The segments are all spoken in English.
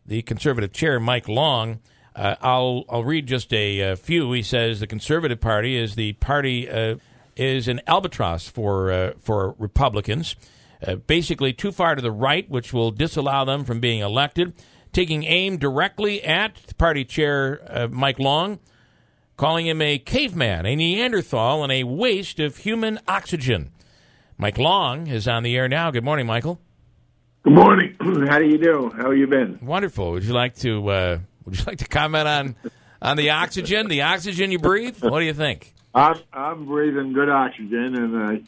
the Conservative chair, Mike Long. I'll read just a few. He says the Conservative Party is is an albatross for Republicans, basically too far to the right, which will disallow them from being elected, taking aim directly at the party chair, Mike Long, calling him a caveman, a Neanderthal, and a waste of human oxygen. Mike Long is on the air now. Good morning, Michael. Good morning. How do you do? How have you been? Wonderful. Would you like to comment on the oxygen you breathe? What do you think? I'm breathing good oxygen, and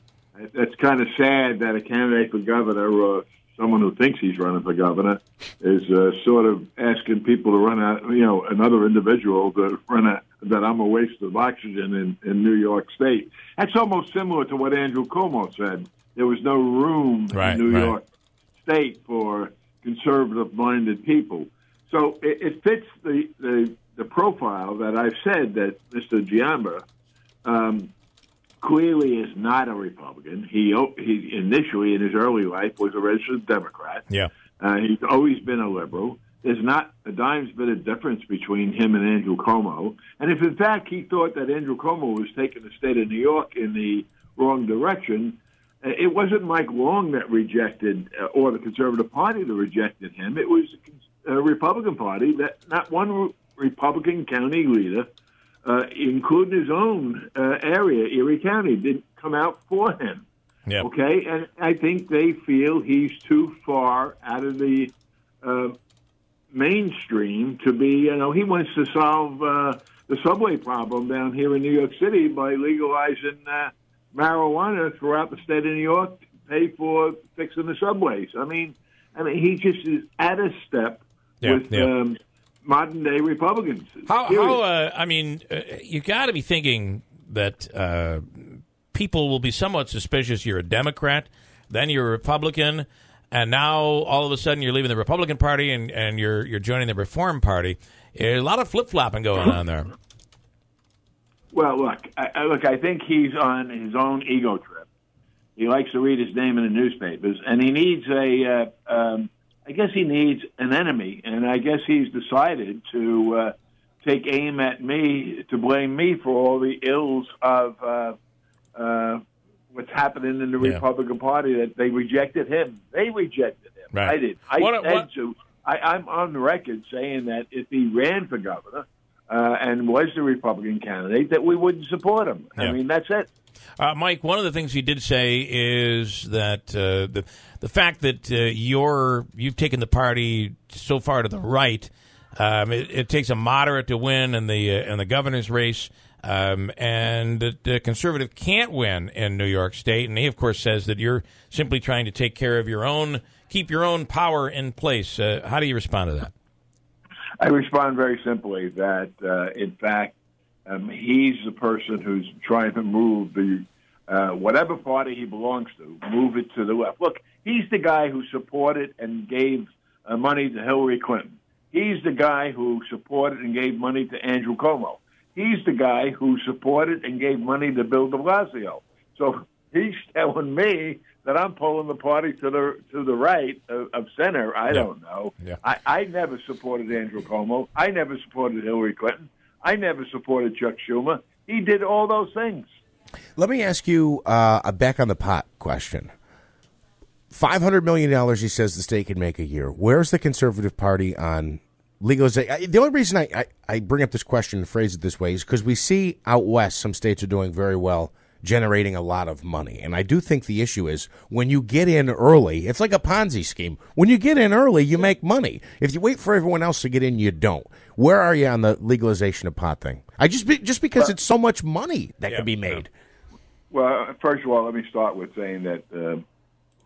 it's kind of sad that a candidate for governor, or someone who thinks he's running for governor, is sort of asking people to run out, another individual to run out, that I'm a waste of oxygen in New York State. That's almost similar to what Andrew Cuomo said. There was no room in New York State for conservative-minded people. So it fits the profile that I've said that Mr. Giambra clearly is not a Republican. He initially, in his early life, was a registered Democrat. Yeah, he's always been a liberal. There's not a dime's bit of difference between him and Andrew Cuomo. And if, in fact, he thought that Andrew Cuomo was taking the state of New York in the wrong direction, it wasn't Mike Long that rejected, or the Conservative Party that rejected him. It was a Republican Party that not one Republican county leader, including his own area, Erie County, didn't come out for him. Yep. Okay? And I think they feel he's too far out of the mainstream to be, he wants to solve the subway problem down here in New York City by legalizing marijuana throughout the state of New York to pay for fixing the subways. I mean, he just is at a step with modern day Republicans. You got to be thinking that people will be somewhat suspicious. You're a Democrat, then you're a Republican, and now all of a sudden you're leaving the Republican Party and you're joining the Reform Party. There's a lot of flip-flopping going on there. Well, look, I think he's on his own ego trip. He likes to read his name in the newspapers, and he needs I guess he needs an enemy, and I guess he's decided to take aim at me, to blame me for all the ills of what's happening in the Republican Party, that they rejected him. They rejected him. Right. I did. I'm on the record saying that if he ran for governor and was the Republican candidate, that we wouldn't support him. Yeah. I mean, that's it. Mike, one of the things you did say is that the fact that you've taken the party so far to the right, it takes a moderate to win in the governor's race, and the conservative can't win in New York State. And he, of course, says that you're simply trying to take care of your own, keep your own power in place. How do you respond to that? I respond very simply that, in fact, he's the person who's trying to move the whatever party he belongs to, move it to the left. Look, he's the guy who supported and gave money to Hillary Clinton. He's the guy who supported and gave money to Andrew Cuomo. He's the guy who supported and gave money to Bill de Blasio. So he's telling me that I'm pulling the party to the right of center. I don't know. Yeah. I never supported Andrew Cuomo. I never supported Hillary Clinton. I never supported Chuck Schumer. He did all those things. Let me ask you a back on the pot question. $500 million, he says, the state can make a year. Where's the Conservative Party on legalization? The only reason I bring up this question and phrase it this way is because we see out west some states are doing very well, generating a lot of money. And I do think the issue is when you get in early, it's like a Ponzi scheme. When you get in early, you make money. If you wait for everyone else to get in, you don't. Where are you on the legalization of pot thing? Just because it's so much money that can be made. Well, first of all, let me start with saying that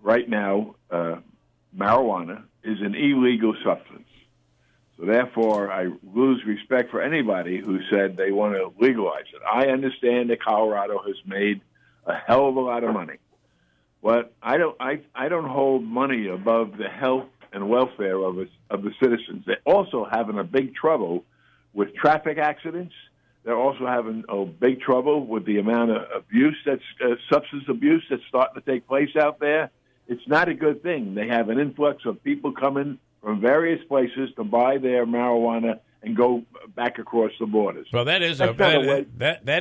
right now, marijuana is an illegal substance. So therefore, I lose respect for anybody who said they want to legalize it. I understand that Colorado has made a hell of a lot of money, but I don't hold money above the health and welfare of the citizens. They're also having a big trouble with traffic accidents. They're also having a big trouble with the amount of abuse substance abuse that's starting to take place out there. it's not a good thing. They have an influx of people coming from various places to buy their marijuana and go back across the borders. Well, that is that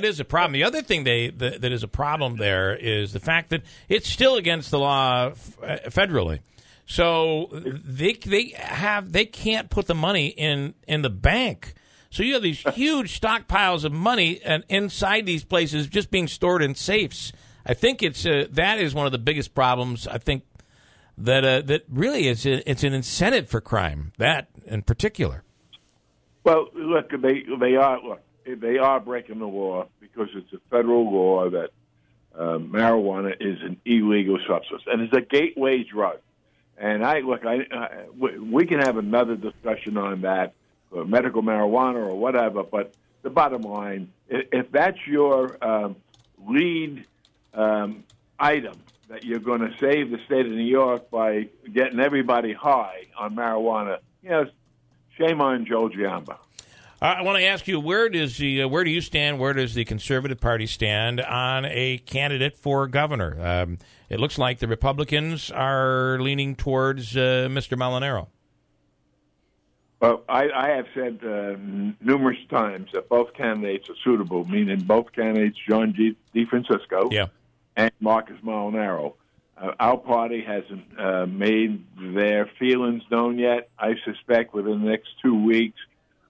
is a problem. The other thing that is a problem there is the fact that it's still against the law federally. So they can't put the money in the bank. So you have these huge stockpiles of money and inside these places just being stored in safes. I think it's that is one of the biggest problems. I think that really it's an incentive for crime. That in particular. Well, look, they are breaking the law because it's a federal law that marijuana is an illegal substance and it's a gateway drug. And we can have another discussion on that, medical marijuana or whatever. But the bottom line, if that's your lead item that you're going to save the state of New York by getting everybody high on marijuana, shame on Joel Giambra. I want to ask you, where do you stand? Where does the Conservative Party stand on a candidate for governor? It looks like the Republicans are leaning towards Mr. Molinaro. Well, I have said numerous times that both candidates are suitable, meaning both candidates, John DeFrancisco and Marcus Molinaro. Our party hasn't made their feelings known yet. I suspect within the next 2 weeks,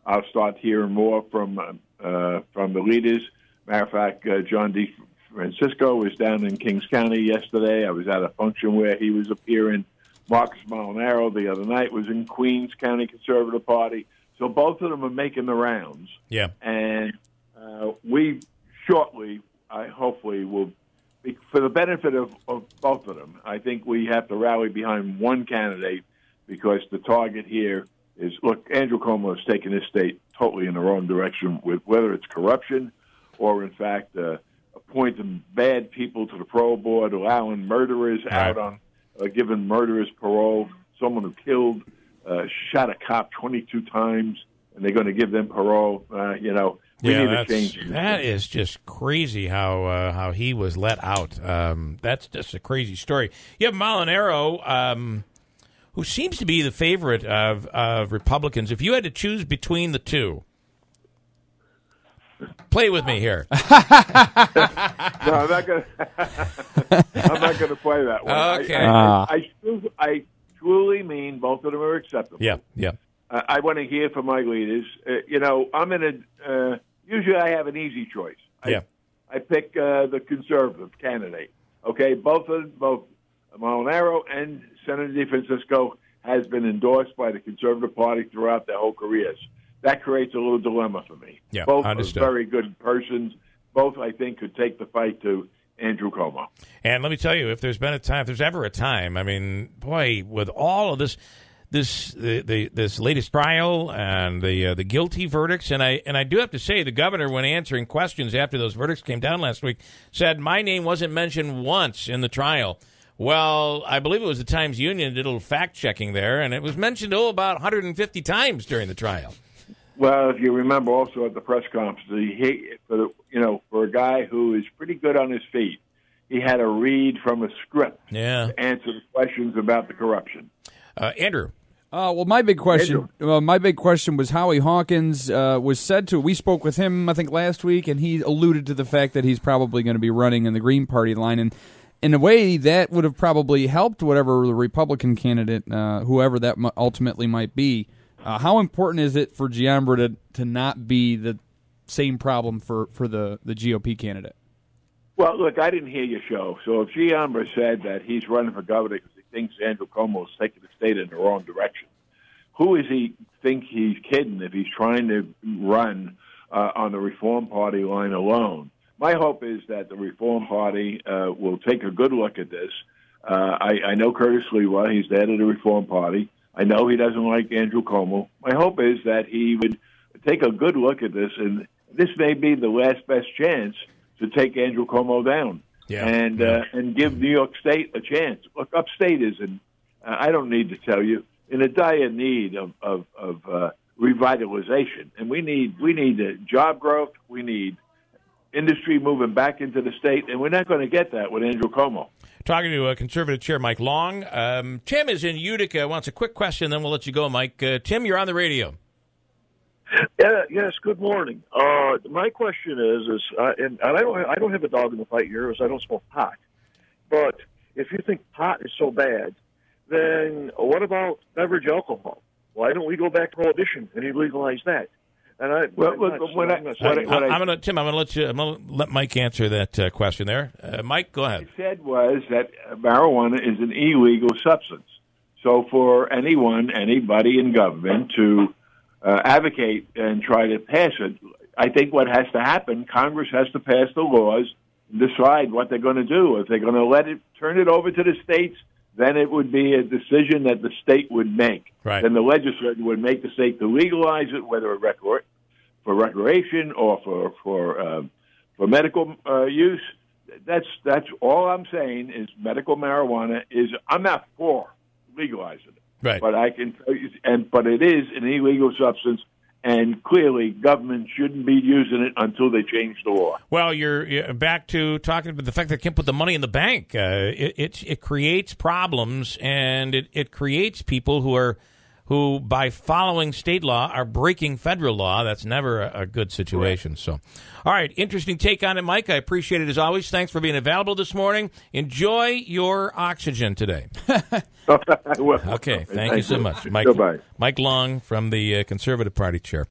I'll start hearing more from the leaders. Matter of fact, John DeFrancisco was down in Kings County yesterday. I was at a function where he was appearing. Marcus Molinaro the other night was in Queens County Conservative Party. So both of them are making the rounds. Yeah. And we shortly, hopefully, will be, for the benefit of both of them, I think we have to rally behind one candidate because the target here is, look, Andrew Cuomo has taken this state totally in the wrong direction with whether it's corruption or, in fact, appointing bad people to the parole board, allowing murderers out on, giving murderers parole, someone who killed, shot a cop 22 times, and they're going to give them parole. We need to change it. That is just crazy how he was let out. That's just a crazy story. You have Molinaro, who seems to be the favorite of Republicans. If you had to choose between the two, play with me here. No, I'm not going to play that one. Okay. I truly mean both of them are acceptable. Yeah. I want to hear from my leaders. I'm in a. Usually, I have an easy choice. I pick the conservative candidate. Okay, both Molinaro and Senator DeFrancisco has been endorsed by the Conservative Party throughout their whole careers. That creates a little dilemma for me. Yeah, both understood. are very good persons. Both, I think, could take the fight to Andrew Cuomo. And let me tell you, if there's ever a time, I mean, boy, with all of this latest trial and the guilty verdicts, and I do have to say, the governor, when answering questions after those verdicts came down last week, said my name wasn't mentioned once in the trial. Well, I believe it was the Times-Union did a little fact-checking there, and it was mentioned about 150 times during the trial. Well, if you remember also at the press conference, for a guy who is pretty good on his feet, he had to read from a script to answer the questions about the corruption. Andrew. Well, my big question was Howie Hawkins was said to. We spoke with him, I think, last week, and he alluded to the fact that he's probably going to be running in the Green Party line, and in a way, that would have probably helped whatever the Republican candidate, whoever that ultimately might be. How important is it for Giambra to not be the same problem for the GOP candidate? Well, look, I didn't hear your show. So if Giambra said that he's running for governor because he thinks Andrew Cuomo is taking the state in the wrong direction, who is he think he's kidding if he's trying to run on the Reform Party line alone? My hope is that the Reform Party will take a good look at this. I know Curtis Lewa. He's the head of the Reform Party. I know he doesn't like Andrew Cuomo. My hope is that he would take a good look at this, and this may be the last best chance to take Andrew Cuomo down and give New York State a chance. Look, upstate is, I don't need to tell you, in a dire need of revitalization, and we need job growth. We need industry moving back into the state, and we're not going to get that with Andrew Cuomo. Talking to Conservative Chair Mike Long. Tim is in Utica. Wants a quick question, then we'll let you go, Mike. Tim, you're on the radio. Yes. Good morning. My question is, and I don't have a dog in the fight here, as I don't smoke pot. But if you think pot is so bad, then what about beverage alcohol? Why don't we go back to prohibition and legalize that? And I'm gonna let Mike answer that question there. Mike, go ahead. What I said was that marijuana is an illegal substance. So for anybody in government to advocate and try to pass it, I think what has to happen, Congress has to pass the laws and decide what they're going to do. If they're going to turn it over to the states, then it would be a decision that the state would make. Right. Then the legislature would make the state to legalize it, whether for recreation or for medical use. That's all I'm saying is medical marijuana is. I'm not for legalizing it, right? But I can tell you, but it is an illegal substance. And clearly, government shouldn't be using it until they change the law. Well, you're back to talking about the fact that they can't put the money in the bank. It creates problems, and it creates people who, by following state law, are breaking federal law. That's never a good situation. Right. So, all right, interesting take on it, Mike. I appreciate it as always. Thanks for being available this morning. Enjoy your oxygen today. Okay, thank you so much, Mike. Goodbye. Mike Long from the Conservative Party chair.